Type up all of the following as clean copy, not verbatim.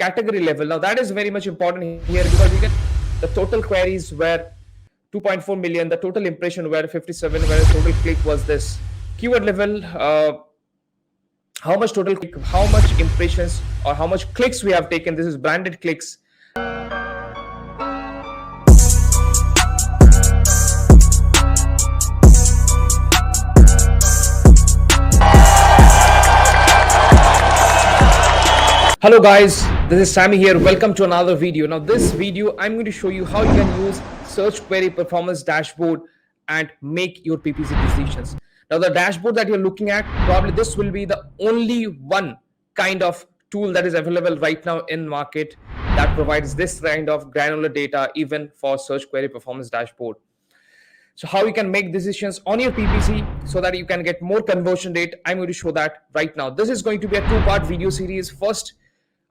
category level. Now that is very much important here because you get the total queries were 2.4 million, the total impression were 57, whereas total click was this. Keyword level, how much total click, how much impressions or how much clicks we have taken. This is branded clicks. Hello guys, this is Sammy here. Welcome to another video. Now this video, I'm going to show you how you can use search query performance dashboard and make your PPC decisions. Now the dashboard that you're looking at, probably this will be the only one kind of tool that is available right now in market that provides this kind of granular data even for search query performance dashboard. So how you can make decisions on your PPC so that you can get more conversion rate, I'm going to show that right now. This is going to be a two-part video series. First,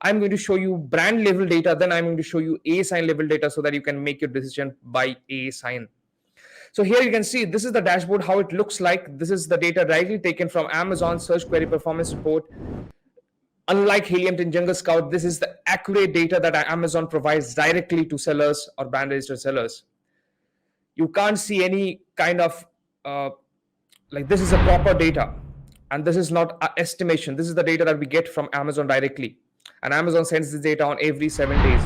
I'm going to show you brand level data, then I'm going to show you A sign level data so that you can make your decision by A sign. So here you can see this is the dashboard, how it looks like. This is the data directly taken from Amazon Search Query Performance Report. Unlike Helium 10 Jungle Scout, this is the accurate data that Amazon provides directly to sellers or brand registered sellers. You can't see any kind of, like this is a proper data and this is not an estimation. This is the data that we get from Amazon directly. And Amazon sends this data on every 7 days.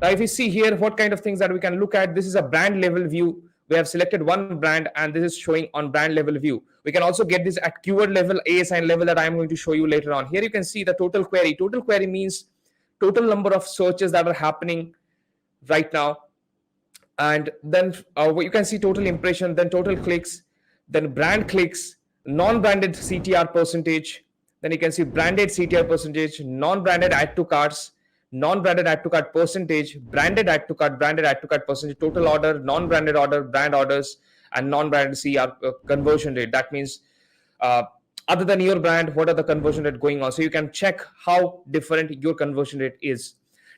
Now, if you see here, what kind of things that we can look at, this is a brand level view. We have selected one brand and this is showing on brand level view. We can also get this at keyword level, ASIN level that I'm going to show you later on. Here you can see the total query. Total query means total number of searches that are happening right now. And then you can see total impression, then total clicks, then brand clicks, non-branded CTR percentage. Then you can see branded CTR percentage, non-branded add to carts, non-branded add to cart percentage, branded add to cart, branded add to cart percentage, total order, non-branded order, brand orders, and non-branded CR conversion rate. That means other than your brand, what are the conversion rate going on? So you can check how different your conversion rate is.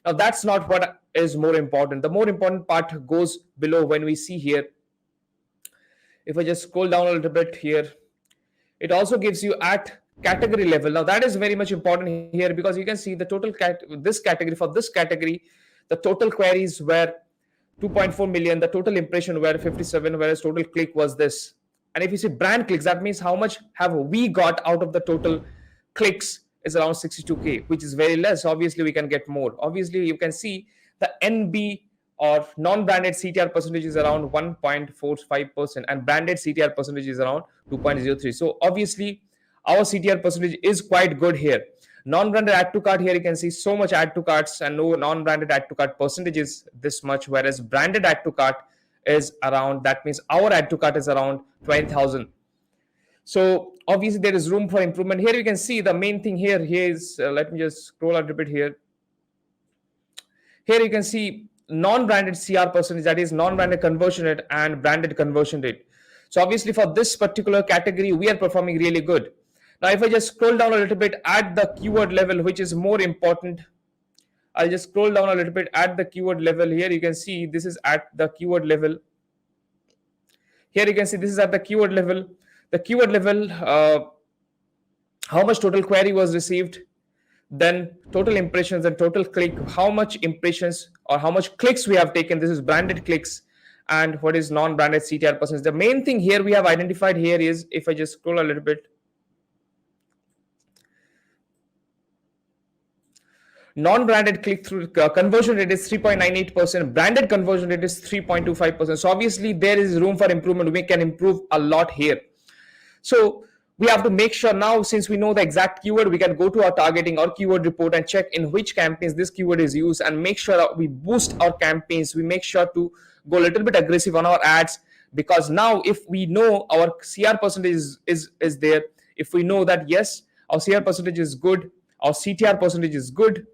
Now that's not what is more important. The more important part goes below when we see here. If I just scroll down a little bit here, it also gives you at category level. Now that is very much important here because you can see the total this category, the total queries were 2.4 million, the total impression were 57, whereas total click was this. And if you see brand clicks, that means how much have we got out of the total clicks is around 62K, which is very less. Obviously we can get more. Obviously you can see the NB or non-branded CTR percentage is around 1.45% and branded CTR percentage is around 2.03. So obviously our CTR percentage is quite good here. Non-branded add to cart, here you can see so much add to carts and no non-branded add to cart percentage is this much, whereas branded add to cart is around, that means our add to cart is around 20,000. So obviously there is room for improvement. Here you can see the main thing here is, let me just scroll a little bit here. Here you can see non-branded CR percentage, that is non-branded conversion rate and branded conversion rate. So obviously for this particular category, we are performing really good. Now, if I just scroll down a little bit at the keyword level, which is more important, I'll just scroll down a little bit at the keyword level. Here you can see this is at the keyword level. Here you can see this is at the keyword level. The keyword level, how much total query was received, then total impressions and total click, how much impressions or how much clicks we have taken. This is branded clicks and what is non-branded CTR percentage. The main thing here we have identified here is, if I just scroll a little bit, non-branded click-through conversion rate is 3.98%. Branded conversion rate is 3.25%. So obviously there is room for improvement. We can improve a lot here. So we have to make sure now, since we know the exact keyword, we can go to our targeting or keyword report and check in which campaigns this keyword is used and make sure that we boost our campaigns. We make sure to go a little bit aggressive on our ads, because now if we know our CR percentage is there, if we know that yes, our CR percentage is good, our CTR percentage is good,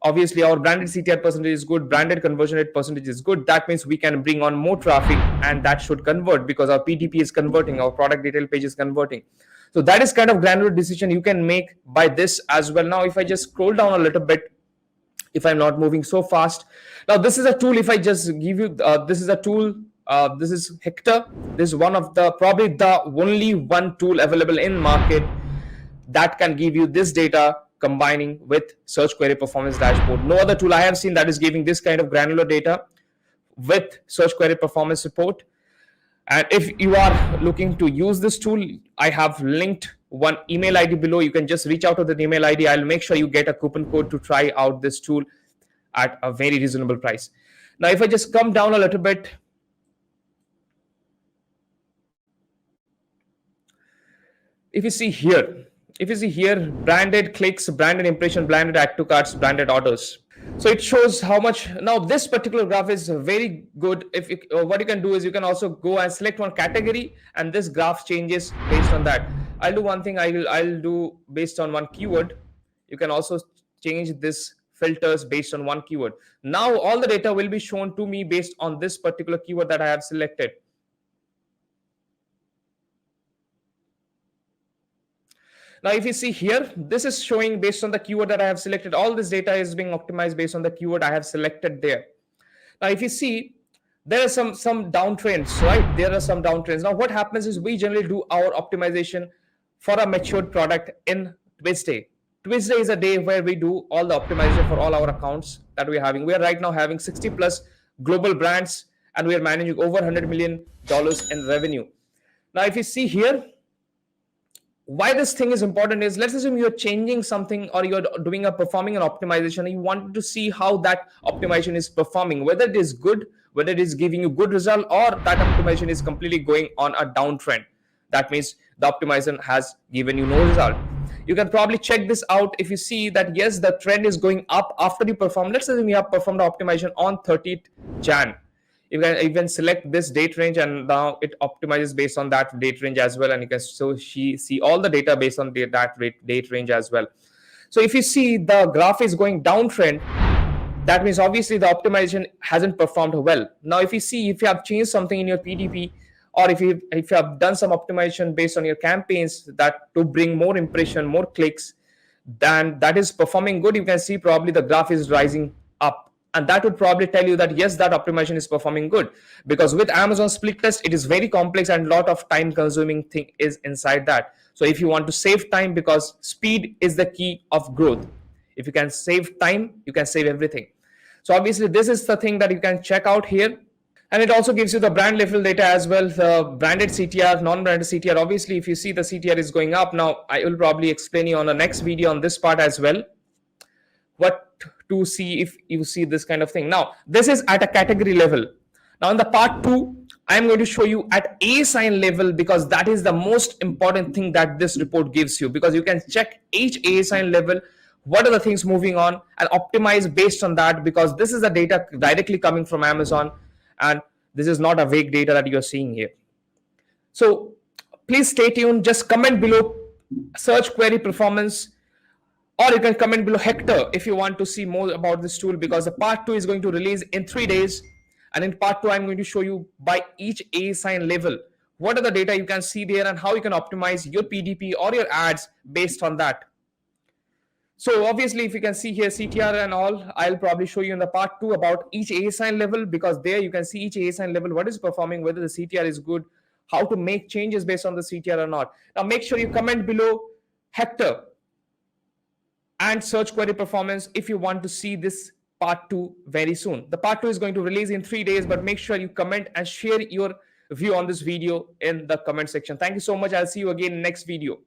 obviously our branded CTR percentage is good, branded conversion rate percentage is good, that means we can bring on more traffic and that should convert because our PTP is converting, our product detail page is converting. So that is kind of granular decision you can make by this as well. Now if I just scroll down a little bit, if I'm not moving so fast, now this is a tool. If I just give you this is a tool, this is HECTOR. This is one of the, probably the only one tool available in market that can give you this data combining with search query performance dashboard. No other tool I have seen that is giving this kind of granular data with search query performance report. And if you are looking to use this tool, I have linked one email ID below. You can just reach out to the email ID. I'll make sure you get a coupon code to try out this tool at a very reasonable price. Now, if I just come down a little bit, if you see here, branded clicks, branded impression, branded add to carts, branded orders. So it shows how much. Now this particular graph is very good. If you, what you can do is you can also go and select one category, and this graph changes based on that. I'll do one thing. I'll do based on one keyword. You can also change this filters based on one keyword. Now all the data will be shown to me based on this particular keyword that I have selected. Now, if you see here, this is showing based on the keyword that I have selected. All this data is being optimized based on the keyword I have selected there. Now, if you see, there are some downtrends, right? There are some downtrends. Now, what happens is we generally do our optimization for a matured product in Tuesday. Tuesday is a day where we do all the optimization for all our accounts that we're having. We are right now having 60 plus global brands, and we are managing over $100 million in revenue. Now, if you see here, why this thing is important is, let's assume you're changing something or you're doing performing an optimization, and you want to see how that optimization is performing, whether it is good, whether it is giving you good result, or that optimization is completely going on a downtrend. That means the optimization has given you no result. You can probably check this out. If you see that yes, the trend is going up after you perform, let's assume you have performed the optimization on 30th Jan. You can select this date range, and now it optimizes based on that date range as well, and you can see all the data based on that date range as well. So if you see the graph is going downtrend, that means obviously the optimization hasn't performed well. Now if you have changed something in your PDP, or if you have done some optimization based on your campaigns that to bring more impression, more clicks, then that is performing good, you can see probably the graph is rising up. And that would probably tell you that yes, that optimization is performing good, because with Amazon split test, it is very complex and a lot of time consuming thing is inside that. So if you want to save time, because speed is the key of growth, if you can save time, you can save everything. So obviously this is the thing that you can check out here. And it also gives you the brand level data as well, the branded CTR, non-branded CTR. Obviously, if you see the CTR is going up. Now, I will probably explain you on the next video on this part as well, what to see if you see this kind of thing. Now, this is at a category level. Now, in the part 2, I am going to show you at A sign level, because that is the most important thing that this report gives you, because you can check each A sign level, what are the things moving on, and optimize based on that, because this is the data directly coming from Amazon, and this is not a vague data that you're seeing here. So please stay tuned. Just comment below search query performance, or you can comment below HECTOR if you want to see more about this tool, because the part 2 is going to release in 3 days. And in part 2, I'm going to show you by each A sign level, what are the data you can see there and how you can optimize your PDP or your ads based on that. So obviously, if you can see here CTR and all, I'll probably show you in the part 2 about each A sign level, because there you can see each A sign level, what is performing, whether the CTR is good, how to make changes based on the CTR or not. Now make sure you comment below HECTOR and search query performance if you want to see this part 2 very soon. The part 2 is going to release in 3 days, but make sure you comment and share your view on this video in the comment section. Thank you so much. I'll see you again in next video.